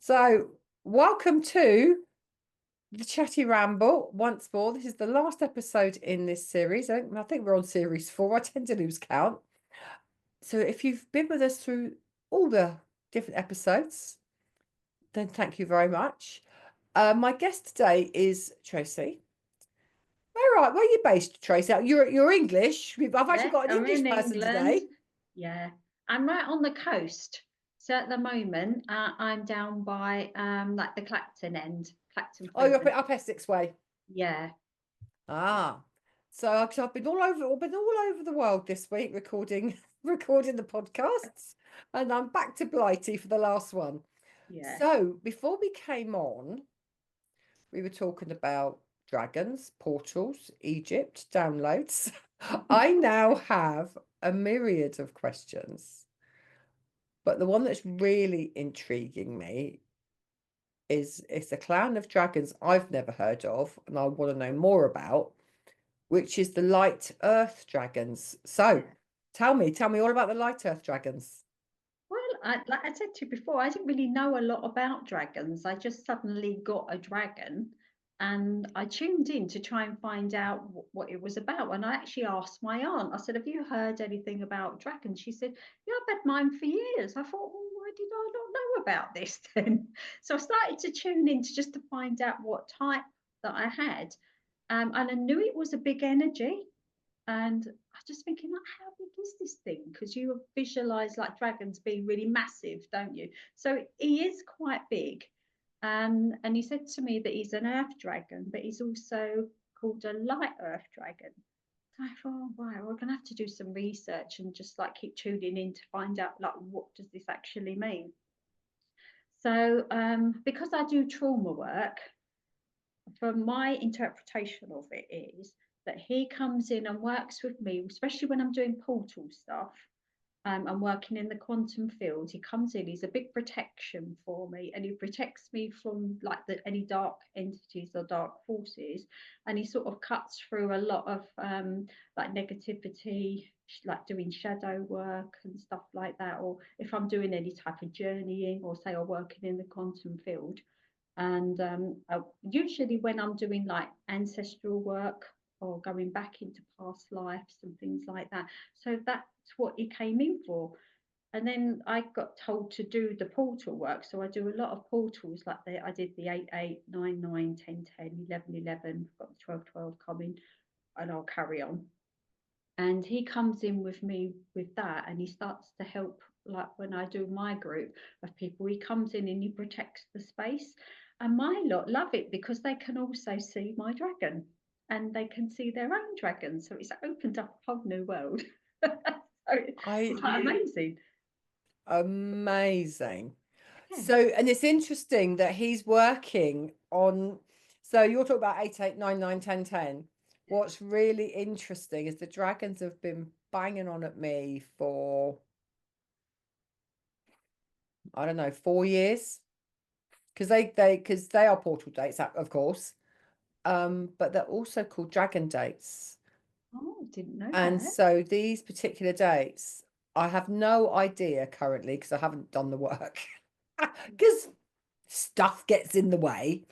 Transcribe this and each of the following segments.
So, welcome to the Chatty Ramble once more. This is the last episode in this series. I think we're on series 4. I tend to lose count. So, if you've been with us through all the different episodes, then thank you very much. My guest today is Tracie. All right, where are you based, Tracie? You're English. I've actually Yeah, got an I'm English in person England. today. Yeah, I'm right on the coast. So at the moment, I'm down by like the Clacton end, Clacton Oh, you're Freeman. up Essex way. Yeah, yeah. Ah, so I've been all over the world this week recording recording the podcasts, and I'm back to Blighty for the last one. Yeah. So before we came on, we were talking about dragons, portals, Egypt, downloads. I now have a myriad of questions, but the one that's really intriguing me is it's a clan of dragons I've never heard of, and I want to know more about, which is the light earth dragons. So Yeah. tell me all about the light earth dragons. Well, like I said to you before, I didn't really know a lot about dragons. I just suddenly got a dragon and I tuned in to try and find out what it was about. And I actually asked my aunt, I said, "Have you heard anything about dragons?" She said, "Yeah, I've had mine for years." I thought, "Well, why did I not know about this then?" So I started to tune in to find out what type that I had. And I knew it was a big energy. And I just thinking, like, how big is this thing? Because you visualize like dragons being really massive, don't you? So he is quite big. And he said to me that he's an earth dragon, but he's also called a light earth dragon. So I thought, oh, right, we're gonna have to do some research and just like keep tuning in to find out like what does this actually mean. So because I do trauma work, from my interpretation of it is that he comes in and works with me, especially when I'm doing portal stuff. I'm working in the quantum field. He comes in, he's a big protection for me, and he protects me from like any dark entities or dark forces. And he sort of cuts through a lot of like negativity, like doing shadow work and stuff like that. Or if I'm doing any type of journeying, or say, or working in the quantum field, and usually when I'm doing like ancestral work or going back into past lives and things like that. So that's what he came in for. And then I got told to do the portal work. So I do a lot of portals like I did the 8, 8, 9, 9, 10, 10, 11, 11, got the 12, 12 coming, and I'll carry on. And he comes in with me with that, and he starts to help, like when I do my group of people, he comes in and he protects the space. And my lot love it because they can also see my dragon and they can see their own dragon, so it's opened up a whole new world. So I it's quite amazing. Amazing. Yeah, So, and it's interesting that he's working on. So you're talking about 8, 8, 9, 9, 10, 10. yeah. What's really interesting is the dragons have been banging on at me for, I don't know, 4 years, because they are portal dates, of course. But they're also called dragon dates. Oh, didn't know And that. so these particular dates, I have no idea currently because I haven't done the work because stuff gets in the way.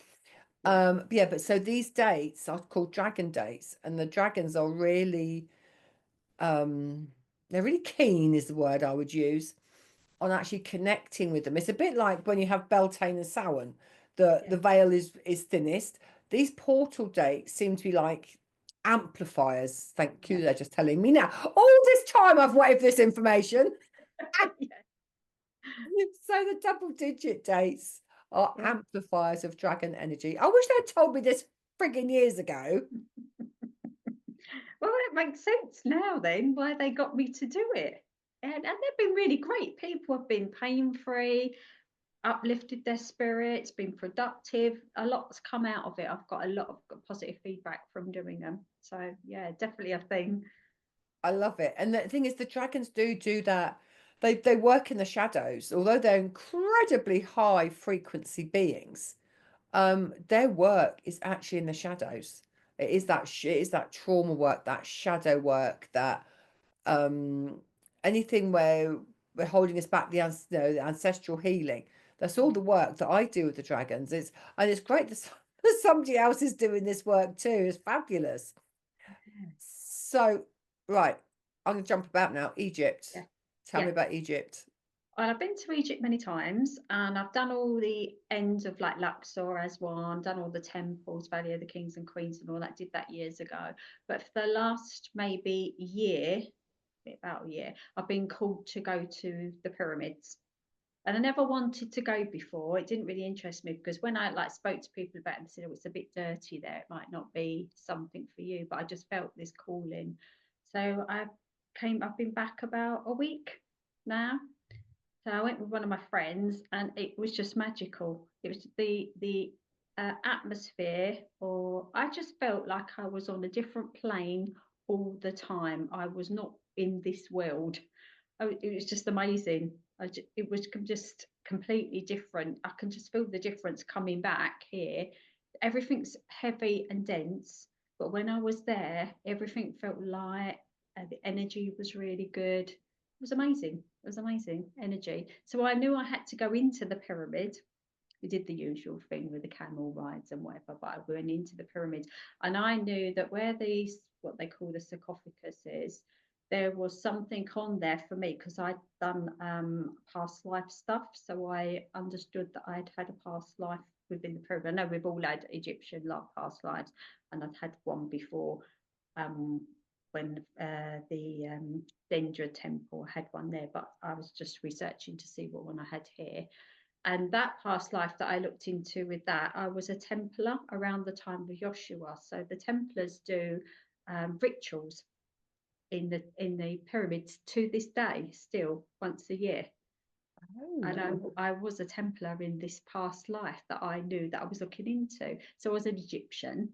Yeah, Yeah, but so these dates are called dragon dates, and the dragons are really they're really keen is the word I would use on actually connecting with them. It's a bit like when you have Beltane and Samhain, the yeah. veil is thinnest. These portal dates seem to be like amplifiers. Thank you, Yeah. they're just telling me now. All this time I've waited for this information. Yeah, So the double digit dates are yeah. amplifiers of dragon energy. I wish they'd told me this frigging years ago. Well, it makes sense now then why they got me to do it. And they've been really great. People have been pain free, uplifted their spirits, been productive. A lot's come out of it. I've got a lot of positive feedback from doing them. So, yeah, definitely a thing. I love it. And the thing is, the dragons do that. They work in the shadows, although they're incredibly high frequency beings. Their work is actually in the shadows. It is that trauma work, that shadow work, that um anything where we're holding us back, the ancestral healing. That's all the work that I do with the dragons. And it's great that somebody else is doing this work too. It's fabulous. So, right, I'm going to jump about now. Egypt. Yeah. Tell me Yeah. about Egypt. Well, I've been to Egypt many times, and I've done all the ends of like Luxor, Aswan, done all the temples, Valley of the Kings and Queens, and all that. Did that years ago. But for the last maybe year, about a year, I've been called to go to the pyramids. And I never wanted to go before. It didn't really interest me because when I like spoke to people about it, they said, oh, it's a bit dirty there. It might not be something for you. But I just felt this calling. So I've been back about a week now. So I went with one of my friends, and it was just magical. It was the atmosphere, or I just felt like I was on a different plane all the time. I was not in this world. It was just amazing. It was just completely different. I can just feel the difference coming back here. Everything's heavy and dense, but when I was there, everything felt light. The energy was really good. It was amazing. It was amazing energy. So I knew I had to go into the pyramid. We did the usual thing with the camel rides and whatever, but I went into the pyramids, and I knew that where these, what they call the sarcophagus is, there was something on there for me because I'd done past life stuff. So I understood that I'd had a past life within the pyramid. I know we've all had Egyptian love past lives, and I'd had one before um, when the Dendra temple had one there, but I was just researching to see what one I had here. And that past life that I looked into with that, I was a Templar around the time of Joshua. So the Templars do rituals in the pyramids to this day, still once a year. And I was a Templar in this past life that I knew that I was looking into. So I was an Egyptian.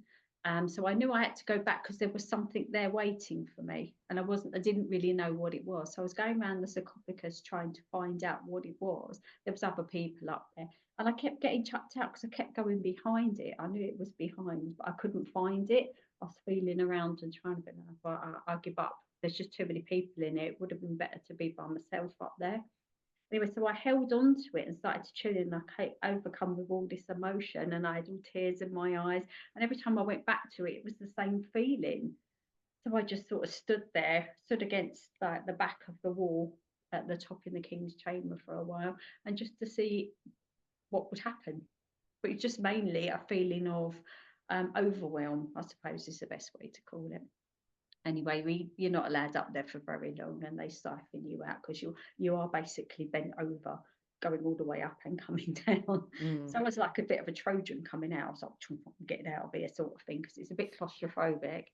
So I knew I had to go back because there was something there waiting for me. And I didn't really know what it was. So I was going around the sarcophagus trying to find out what it was. There was other people up there. And I kept getting chucked out because I kept going behind it. I knew it was behind, but I couldn't find it. I was feeling around and trying to, but I'll give up. There's just too many people in it. It would have been better to be by myself up there. Anyway, so I held on to it and started to chill, and I overcome with all this emotion, and I had all tears in my eyes. And every time I went back to it, it was the same feeling. So I just sort of stood against like the back of the wall at the top in the King's Chamber for a while, and just to see what would happen. But it's just mainly a feeling of overwhelm, I suppose is the best way to call it. Anyway, you're not allowed up there for very long, and they siphon you out because you are basically bent over, going all the way up and coming down. So I was like a bit of a Trojan coming out. I was like, I'm getting out of here, sort of thing, because it's a bit claustrophobic.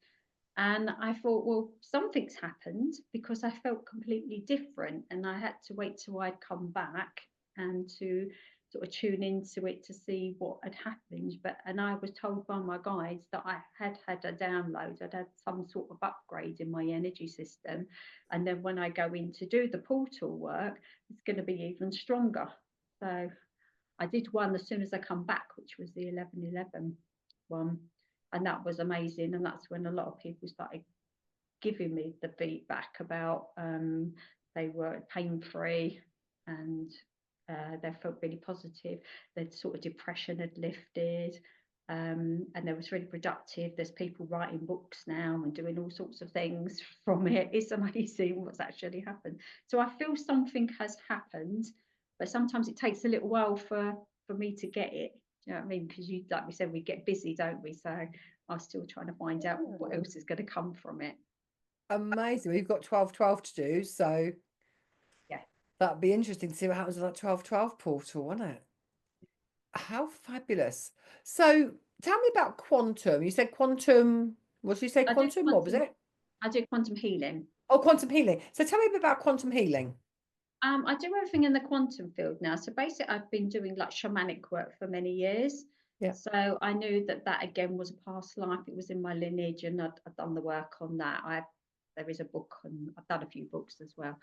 And I thought, well, something's happened because I felt completely different, and I had to wait till I'd come back and to sort of tune into it to see what had happened. And I was told by my guides that I had had a download, I'd had some sort of upgrade in my energy system, and then when I go in to do the portal work, it's going to be even stronger. So I did one as soon as I come back, which was the 11/11 one, and that was amazing. And that's when a lot of people started giving me the feedback about they were pain free, and they felt really positive. Their sort of depression had lifted, and they was really productive. There's people writing books now and doing all sorts of things from it. It's amazing what's actually happened. So I feel something has happened, but sometimes it takes a little while for me to get it. Do you know what I mean? Because you, like we said, we get busy, don't we? So I'm still trying to find out what else is going to come from it. Amazing. We've got 12/12 to do, so Yeah. that'd be interesting to see what happens with that 12/12 portal, wouldn't it? How fabulous. So tell me about quantum. You said quantum, what did you say? Quantum? What was it? I do quantum healing. Oh, quantum healing. So tell me a bit about quantum healing. I do everything in the quantum field now. So basically, I've been doing like shamanic work for many years. Yeah. So I knew that again was a past life. It was in my lineage, and I've done the work on that. There is a book, and I've done a few books as well.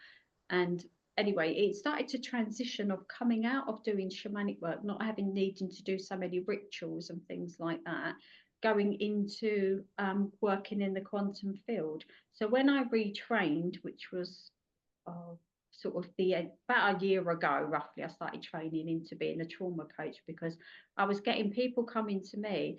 And anyway, it started to transition of coming out of doing shamanic work, not having needing to do so many rituals and things like that, going into working in the quantum field. So when I retrained, which was sort of about a year ago, roughly, I started training into being a trauma coach because I was getting people coming to me.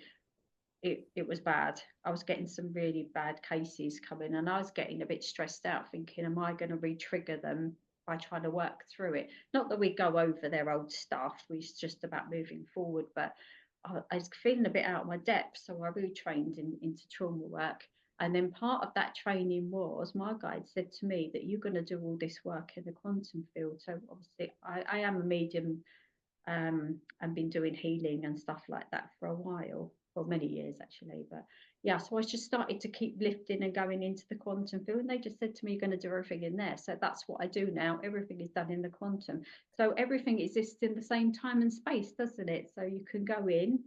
It was bad. I was getting some really bad cases coming, and I was getting a bit stressed out, thinking, am I going to re-trigger them by trying to work through it? Not that we go over their old stuff, it's just about moving forward. But I was feeling a bit out of my depth, so I retrained into trauma work. And then part of that training was my guide said to me that you're going to do all this work in the quantum field. So obviously, I am a medium, and been doing healing and stuff like that for a while, for many years actually. But yeah, so I just started to keep lifting and going into the quantum field, and they just said to me, you're going to do everything in there. So that's what I do now. Everything is done in the quantum. So everything exists in the same time and space, doesn't it? So you can go in,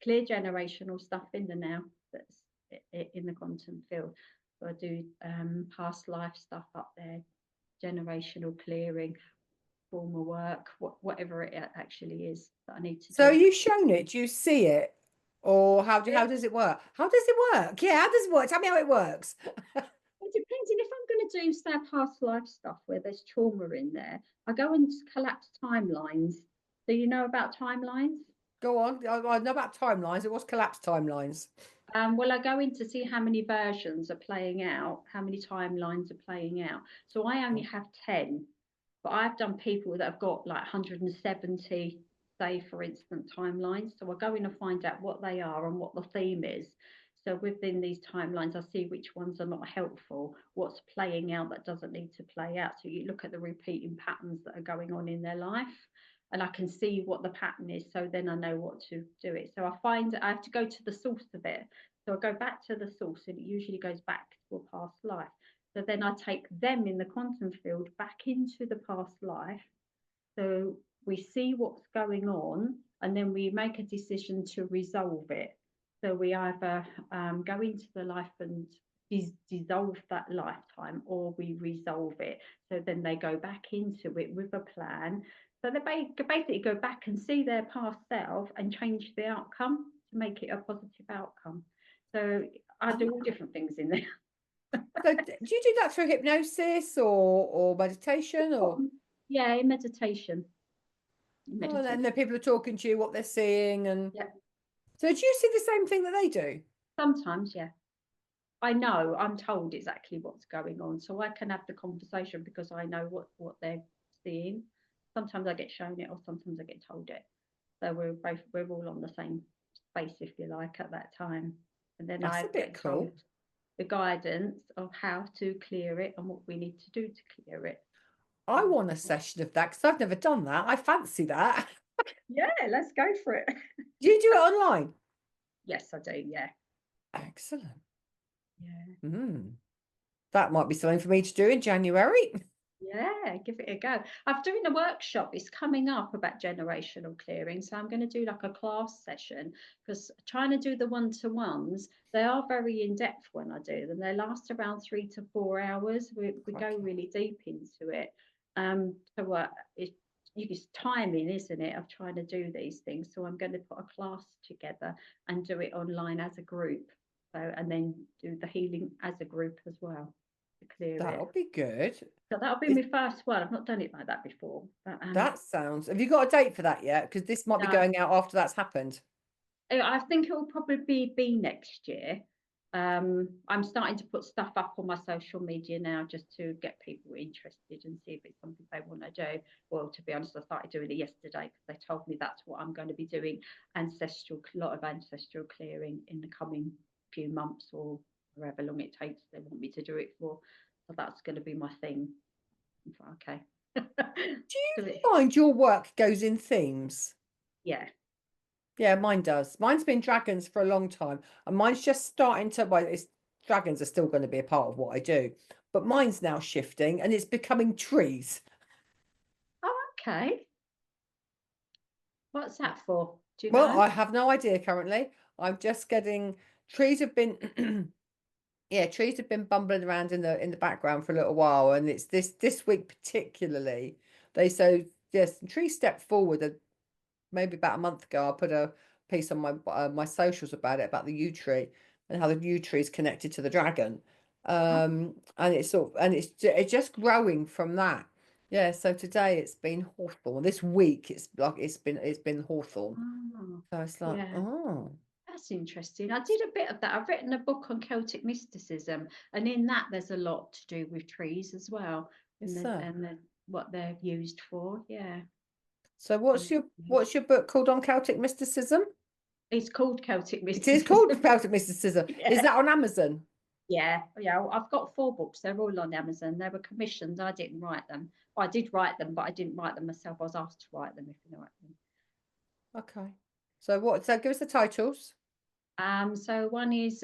clear generational stuff in the now that's in the quantum field. So I do past life stuff up there, generational clearing, former work, whatever it actually is that I need to So are do. you shown it? Do you see it? Or how Yeah, does it work? How does it work? Yeah, how does it work? Tell me how it works. it depends. And if I'm going to do, say, past life stuff where there's trauma in there, I go and collapse timelines. Do you know about timelines? Go on. I know about timelines. It was collapsed timelines. Well, I go in to see how many versions are playing out, how many timelines are playing out. So I only Oh, have 10, but I've done people that have got like 170, say, for instance, timelines. So I go in and find out what they are and what the theme is. So within these timelines, I see which ones are not helpful, what's playing out that doesn't need to play out. So you look at the repeating patterns that are going on in their life, and I can see what the pattern is. So then I know what to do it. So I find I have to go to the source of it. So I go back to the source, and it usually goes back to a past life. So then I take them in the quantum field back into the past life. So we see what's going on, and then we make a decision to resolve it. So we either go into the life and dissolve that lifetime, or we resolve it. So then they go back into it with a plan. So they basically go back and see their past self and change the outcome to make it a positive outcome. So I do all ah. different things in there. So do you do that through hypnosis or meditation or? Yeah, in meditation. In Oh, and then the meditation. people are talking to you what they're seeing, and Yeah. so do you see the same thing that they do? Sometimes, yeah. I know, I'm told exactly what's going on. So I can have the conversation because I know what they're seeing. Sometimes I get shown it or sometimes I get told it. So we're all on the same space, if you like, at that time. And then That's I a bit get cool. told the guidance of how to clear it and what we need to do to clear it. I want a session of that because I've never done that. I fancy that. Yeah, let's go for it. Do you do it online? Yes, I do. Yeah. Excellent. Yeah. That might be something for me to do in January. Yeah, give it a go. I'm doing a workshop. It's coming up about generational clearing. So I'm going to do like a class session because trying to do the one-to-ones, they are very in-depth when I do them. They last around 3 to 4 hours. We go Crikey. really deep into it. It's timing, isn't it, of trying to do these things. So I'm going to put a class together and do it online as a group. So, and then do the healing as a group as well to clear it. That'll be good. So that'll be my Is first one. I've not done it like that before. But that sounds, have you got a date for that yet? Because this might be no, going out after that's happened. I think it will probably be next year. I'm starting to put stuff up on my social media now just to get people interested and see if it's something they want to do. Well, to be honest, I started doing it yesterday because they told me that's what I'm going to be doing, a lot of ancestral clearing in the coming few months or however long it takes they want me to do it for. So that's going to be my thing. Okay. Do you Because it, find your work goes in themes? yeah. Yeah, mine does. Mine's been dragons for a long time, and mine's just starting to. Well, it's dragons are still going to be a part of what I do, but mine's now shifting, and it's becoming trees. Oh, okay. What's that for? Do you Well, know? I have no idea currently. I'm just getting trees have been yeah, trees have been bumbling around in the background for a little while, and it's this week particularly. They so yes, trees stepped forward maybe about a month ago. I put a piece on my socials about it, about the yew tree and how the yew tree is connected to the dragon. Oh, And it's sort of, and it's just growing from that. Yeah, so today it's been hawthorn. This week it's like it's been hawthorn. Oh, So it's like, yeah. oh, That's interesting. I did a bit of that. I've written a book on Celtic mysticism, and in that there's a lot to do with trees as well, yes, sir. and what they're used for. Yeah. So Um, what's your book called on Celtic mysticism? it's called Celtic It is called mysticism. Celtic mysticism. Is Yeah. that on Amazon? Yeah. Yeah. I've got 4 books. They're all on Amazon. They were commissioned. I didn't write them. Well, I did write them, but I didn't write them myself. I was asked to write them, if you know what I mean. Okay. So what? So give us the titles. So one is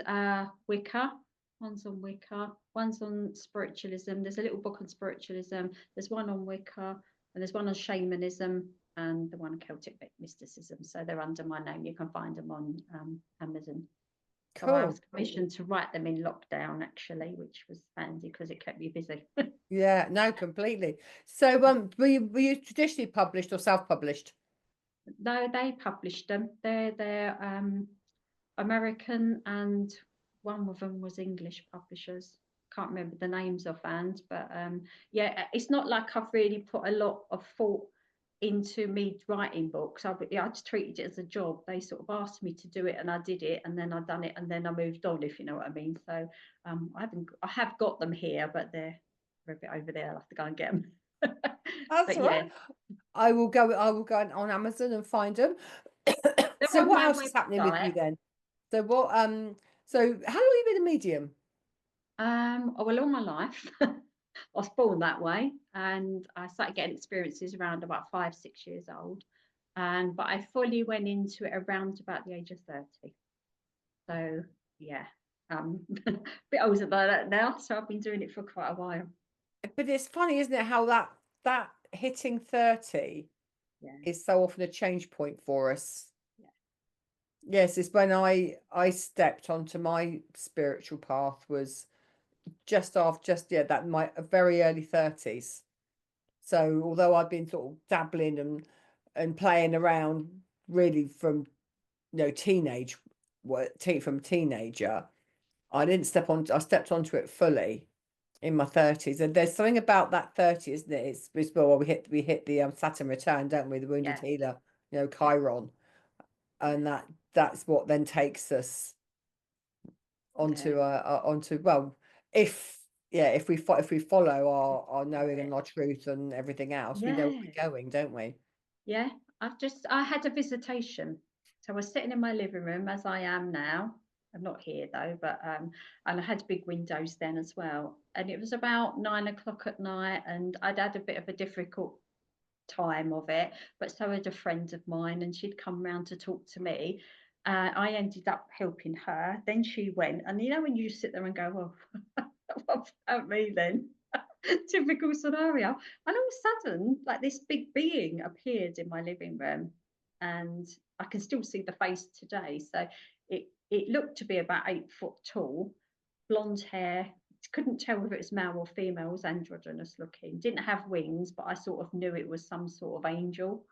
Wicca, one's on Wicca, one's on spiritualism. There's a little book on spiritualism. There's one on Wicca, and there's one on shamanism, and the one on Celtic mysticism. So they're under my name. You can find them on Amazon. So I Cool. was commissioned to write them in lockdown, actually, which was handy because it kept me busy. Yeah, no, completely. So were you traditionally published or self-published? No, they published them. They're American, and one of them was English publishers. Can't remember the names offhand, but yeah, it's not like I've really put a lot of thought into me writing books. I just treated it as a job. They sort of asked me to do it, and I did it, and then I done it, and then I moved on, if you know what I mean. So I have got them here, but they're a bit over there. I'll have to go and get them. That's But all yeah, right. I will go on Amazon and find them. they're So on what my else is happening with website. you then? So so how long have you been a medium? Oh, well, all my life. I was born that way, and I started getting experiences around about 5, 6 years old. But I fully went into it around about the age of 30. So yeah, a bit older than that now. So I've been doing it for quite a while. But it's funny, isn't it, how that hitting 30 Yeah, is so often a change point for us. yeah, Yes, it's when I stepped onto my spiritual path was just yeah, that my very early 30s. So although I've been sort of dabbling and playing around really from teenage from teenager, I stepped onto it fully in my 30s. And there's something about that 30, isn't it? It's well, we hit the Saturn return, don't we? The wounded yeah, healer, yeah, Chiron. yeah, And that's what then takes us yeah, onto well, if yeah, if we follow our got knowing it. and our truth and everything else, we know where Yeah. we're going, don't we? Yeah, I had a visitation. So I was sitting in my living room as I am now. I'm not here though, but and I had big windows then as well. And it was about 9 o'clock at night, and I'd had a bit of a difficult time of it, but so had a friend of mine, and she'd come round to talk to me. I ended up helping her. Then she went, and you know when you sit there and go, "Well, what about me then?" Typical scenario. And all of a sudden, like this big being appeared in my living room, and I can still see the face today. So it looked to be about 8 foot tall, blonde hair. Couldn't tell if it was male or female. It was androgynous looking. Didn't have wings, but I sort of knew it was some sort of angel.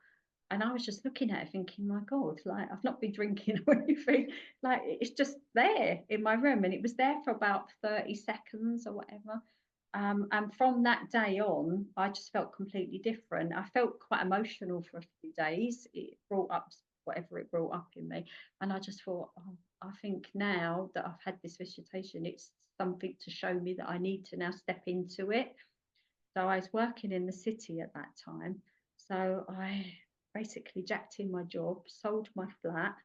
And I was just looking at it thinking, my God, like I've not been drinking or anything. Like it's just there in my room. And it was there for about 30 seconds or whatever. And from that day on, I just felt completely different. I felt quite emotional for a few days. It brought up whatever it brought up in me. And I just thought, oh, I think now that I've had this visitation, it's something to show me that I need to now step into it. So I was working in the city at that time. So I basically jacked in my job, sold my flat,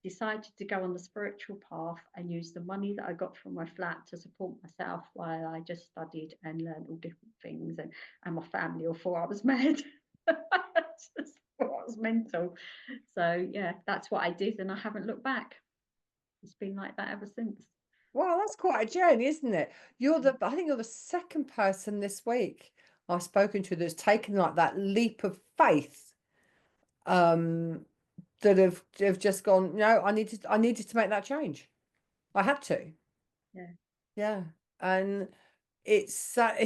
decided to go on the spiritual path and use the money that I got from my flat to support myself while I just studied and learned all different things. And my family all thought I was mad. Just thought I was mental. So yeah, that's what I did, and I haven't looked back. It's been like that ever since. Well, that's quite a journey, isn't it? I think you're the second person this week I've spoken to that's taken like that leap of faith, um, that have just gone, no, I needed to make that change. I had to. Yeah, Yeah. And it's that,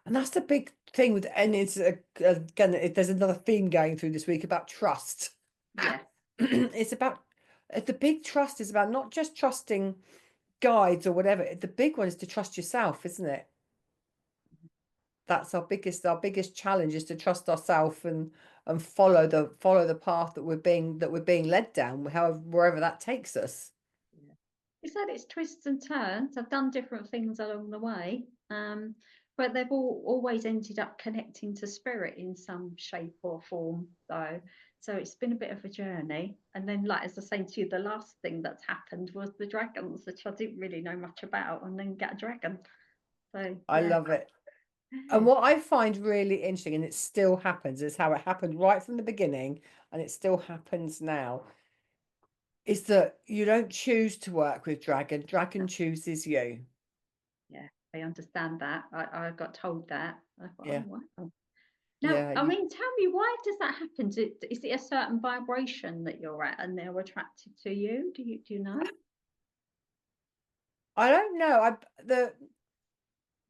and that's the big thing with, and again, there's another theme going through this week about trust. yeah, It's about the big trust is about not just trusting guides or whatever. The big one is to trust yourself, isn't it? that's our biggest challenge, is to trust ourselves and follow the path that we're being led down, however wherever that takes us. Yeah. It's had its twists and turns. I've done different things along the way, but they've always ended up connecting to spirit in some shape or form, though. So it's been a bit of a journey. And then, like as I was saying to you, the last thing that's happened was the dragons, which I didn't really know much about, and then get a dragon. So I yeah, love it. And yeah, what I find really interesting, and it still happens, is how it happened right from the beginning, and it still happens now, is that you don't choose to work with dragon. Dragon chooses you. yeah. I understand that. I got told that. I thought, Yeah, oh wow. Now, yeah. I mean, tell me, why does that happen? Is it a certain vibration that you're at and they're attracted to you? Do you know? I don't know.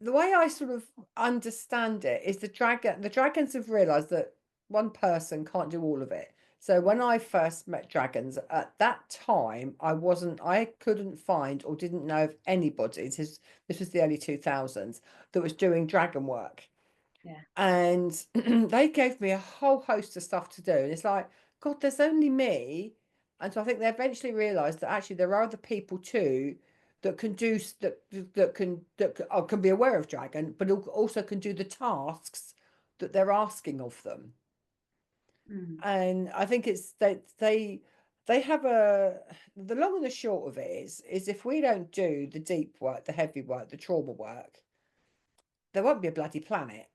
The way I sort of understand it is the dragons have realized that one person can't do all of it. So when I first met dragons, at that time, I couldn't find or didn't know of anybody, this was the early 2000s, that was doing dragon work. Yeah. And they gave me a whole host of stuff to do. And it's like, God, there's only me. And so I think they eventually realized that actually there are other people too that can do can be aware of dragon, but also can do the tasks that they're asking of them. Mm, And I think it's that they have the long and the short of it is if we don't do the deep work, the heavy work, the trauma work, there won't be a bloody planet.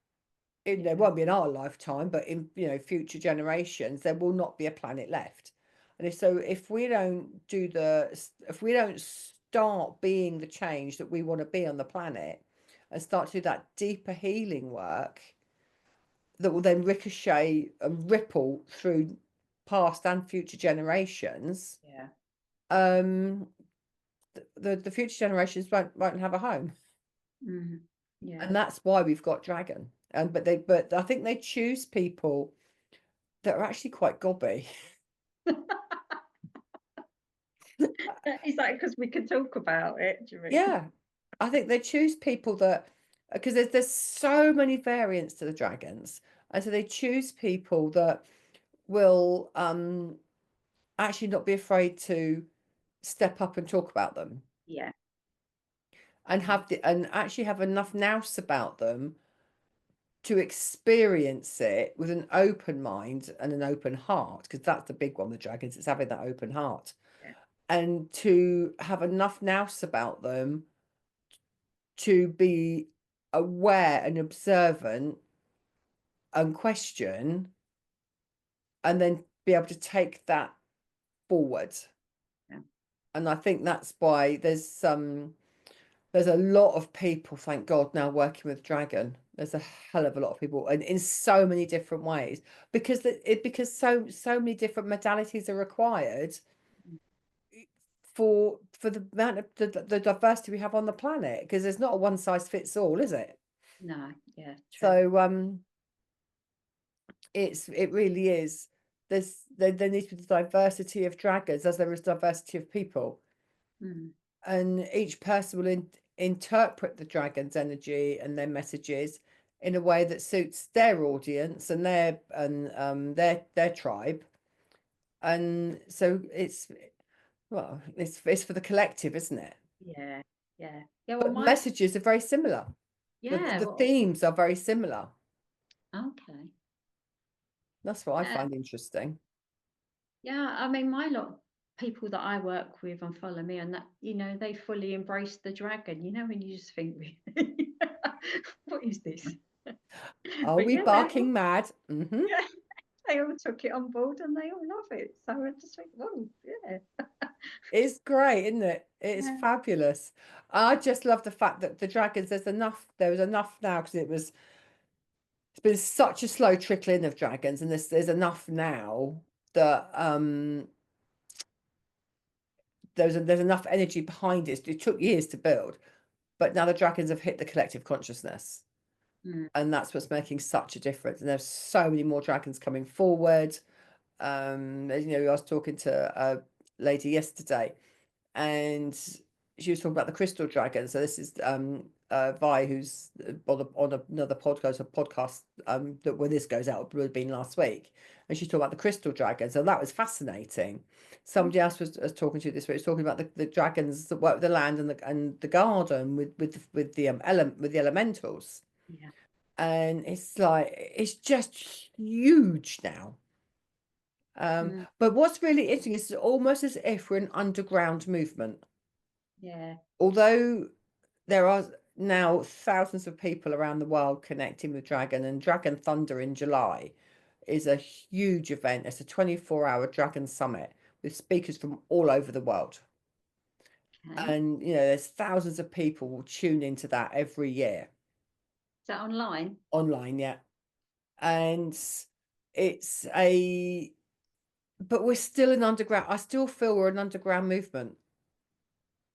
There yeah. won't be in our lifetime, but in future generations, there will not be a planet left. And if we don't if we don't start being the change that we want to be on the planet, and start to do that deeper healing work that will then ricochet and ripple through past and future generations, Yeah. um, the future generations won't have a home. Mm, yeah. And that's why we've got dragon. And but I think they choose people that are actually quite gobby. Is that because we can talk about it? Do you mean? Yeah, I think they choose people that, because there's so many variants to the dragons, and so they choose people that will actually not be afraid to step up and talk about them, Yeah. and Yeah. actually have enough nous about them to experience it with an open mind and an open heart, because that's the big one with dragons, it's having that open heart, Yeah. and to have enough nous about them to be aware and observant and question, and then be able to take that forward. Yeah. And I think that's why there's a lot of people, thank God, now working with dragon. There's a hell of a lot of people, and in so many different ways, because so many different modalities are required Mm, for the amount of the diversity we have on the planet, because there's not a one size fits all, is it? no. Yeah. True. So it really is. There needs to be diversity of dragons as there is diversity of people, Mm, and each person will interpret the dragon's energy and their messages in a way that suits their audience and their tribe. And so it's for the collective, isn't it? yeah. Yeah. Yeah. Well, But the my messages are very similar. yeah. The Well, themes are very similar. okay. That's what I Yeah. find interesting. Yeah, I mean, my lot people that I work with and follow me, and that they fully embrace the dragon. When you just think, really, what is this? Are But we yeah, barking mad? yeah, they all took it on board and they all love it. So I just think, oh, yeah, It's great, isn't it? It's yeah, fabulous. I just love the fact that the dragons, there was enough now, because it's been such a slow trickling of dragons, and there's enough now that there's enough energy behind it. It took years to build, but now the dragons have hit the collective consciousness, mm, and that's what's making such a difference. And there's so many more dragons coming forward. I was talking to a lady yesterday, and she was talking about the crystal dragon. So this is Vi, who's on another podcast that when this goes out, it would have been last week, and she's talking about the crystal dragon. So that was fascinating. Somebody else was talking to you this week, was talking about the dragons that work with the land and the garden with the elementals, Yeah. and it's like it's just huge now. Mm, But what's really interesting is it's almost as if we're an underground movement. yeah. Although there are now thousands of people around the world connecting with Dragon, and Dragon Thunder in July is a huge event. It's a 24-hour Dragon Summit with speakers from all over the world. Okay. And, there's thousands of people will tune into that every year Is that online? online, yeah. And but we're still an underground. I still feel we're an underground movement.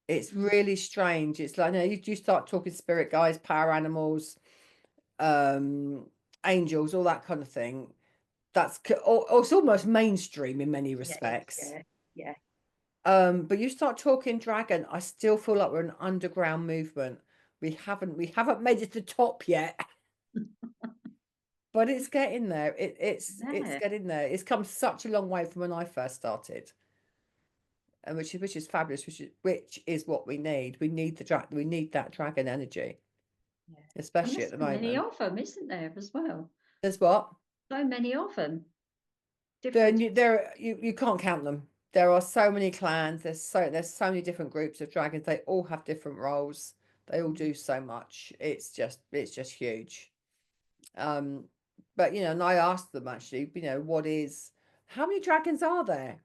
It's Mm, really strange. It's like, you start talking spirit guides, power animals, angels, all that kind of thing. It's almost mainstream in many yeah, it's, respects. yeah, yeah, But you start talking dragon, I still feel like we're an underground movement. We haven't made it to the top yet, but it's getting there. It's yeah, getting there. It's come such a long way from when I first started, and which is fabulous. Which is what we need. We need we need that dragon energy, yeah. And especially there's at the so many moment. of them, isn't there, as well? There's what? So many of them. Then Different. you can't count them. There are so many clans. There's so many different groups of dragons. They all have different roles. They all Mm, do so much. It's just huge. Um, but and I asked them actually, how many dragons are there?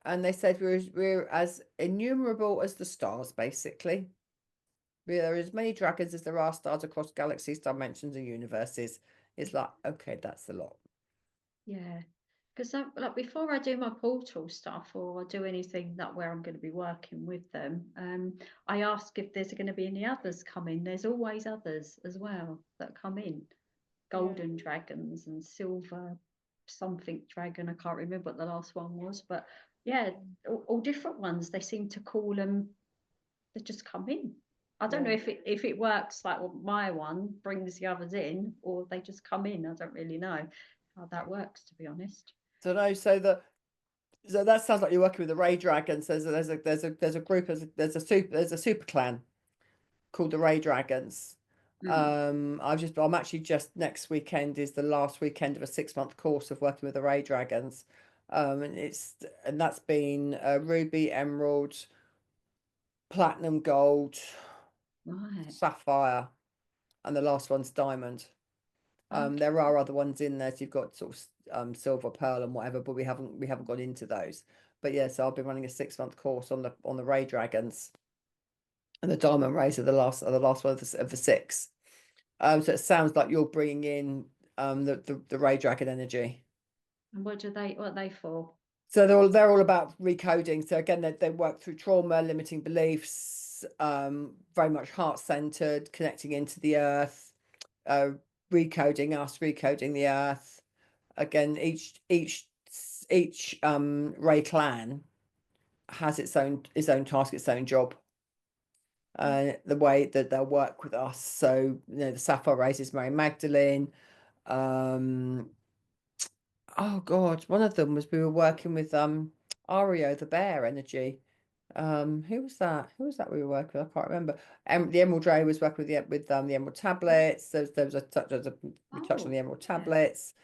And they said we're as innumerable as the stars, basically. There are as many dragons as there are stars across galaxies, dimensions, and universes. It's like, okay, that's a lot. yeah. Because like before I do my portal stuff or I do anything that where I'm going to be working with them, I ask if there's going to be any others coming. There's always others as well that come in. Yeah. Golden dragons and silver something dragon. I can't remember what the last one was, but yeah, all different ones. They seem to call them. They just come in. I don't know Yeah. if it works like what my one brings the others in, or they just come in. I don't really know how that works, to be honest. So no, so that sounds like you're working with the Ray Dragons. There's a group, there's a super clan called the Ray Dragons. Mm. I'm actually just next weekend is the last weekend of a 6-month course of working with the Ray Dragons. And that's been ruby, emerald, platinum, gold, Right. sapphire, and the last one's diamond. Okay. There are other ones in there. So you've got sort of silver, pearl, and whatever, but we haven't gone into those. But yeah, so I've been running a 6-month course on the Ray Dragons, and the Diamond Rays are the last one of the six. So it sounds like you're bringing in the Ray Dragon energy. And what are they for? So they're all about recoding. So again, they work through trauma, limiting beliefs, very much heart centered, connecting into the earth, uh, recoding us, recoding the earth. Again, each Ray clan has its own task, its own job, the way that they'll work with us. So the Sapphire Race is Mary Magdalene. Um, oh God, one of them was we were working with Ario the bear energy. Who was that? Who was that we were working with? I can't remember. The Emerald Ray was working with the Emerald tablets. We touched on Oh, the Emerald yeah. tablets.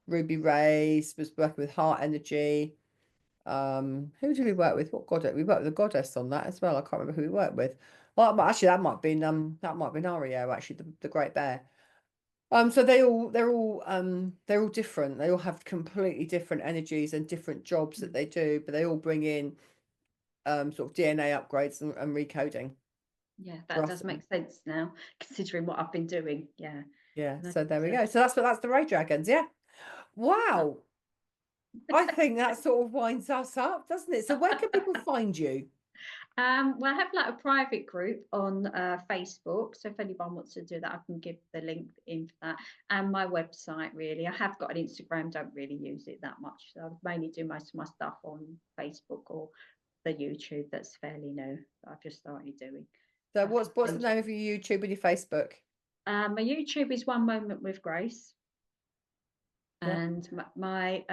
Ruby Rays was working with heart energy. Who did we work with? What goddess? We worked with the goddess on that as well. I can't remember who we worked with. Well, actually, that might have been Ario, actually, the Great Bear. So they're all different. They all have completely different energies and different jobs that Mm. they do, but they all bring in sort of DNA upgrades and recoding Yeah, for that us. does make sense now, considering what I've been doing. Yeah. Yeah, No, so there we so, go. So that's the Ray Dragons. Yeah. Wow. I think that sort of winds us up, doesn't it? So where can people find you? well, I have like a private group on Facebook. So if anyone wants to do that, I can give the link in for that. And my website, really. I have got an Instagram, don't really use it that much. So I mainly do most of my stuff on Facebook or the YouTube that's fairly new that I've just started doing. So I think what's the name of your YouTube and your Facebook? my YouTube is One Moment with Grace, Yeah. and my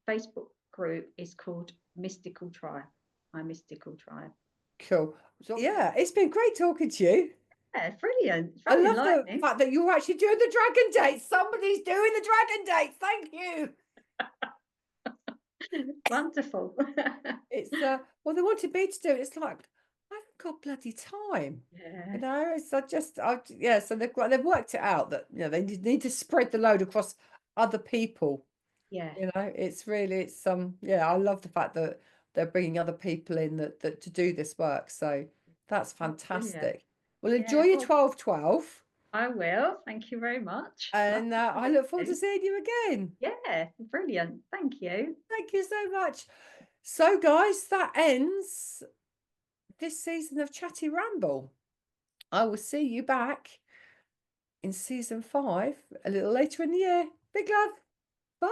Facebook group is called Mystical Tribe. My Mystical Tribe. Cool. So yeah, it's been great talking to you. Yeah, brilliant. It's I very love the enlightening. fact that you're actually doing the dragon dates. Somebody's doing the dragon dates. Thank you. Wonderful. It's well, they wanted me to do it. It's like I haven't got bloody time. Yeah, You know, it's yeah. So they've worked it out that they need to spread the load across other people. yeah. You know, it's yeah. I love the fact that they're bringing other people in that to do this work. So that's Oh, brilliant. fantastic. Well, enjoy Yeah, your well, 12-12, I will. Thank you very much. and Lovely to I meet look forward to you. seeing you again. Yeah, brilliant. Thank you. Thank you so much. So, guys, that ends this season of Chatty Ramble. I will see you back in season 5 a little later in the year. Big love. Bye.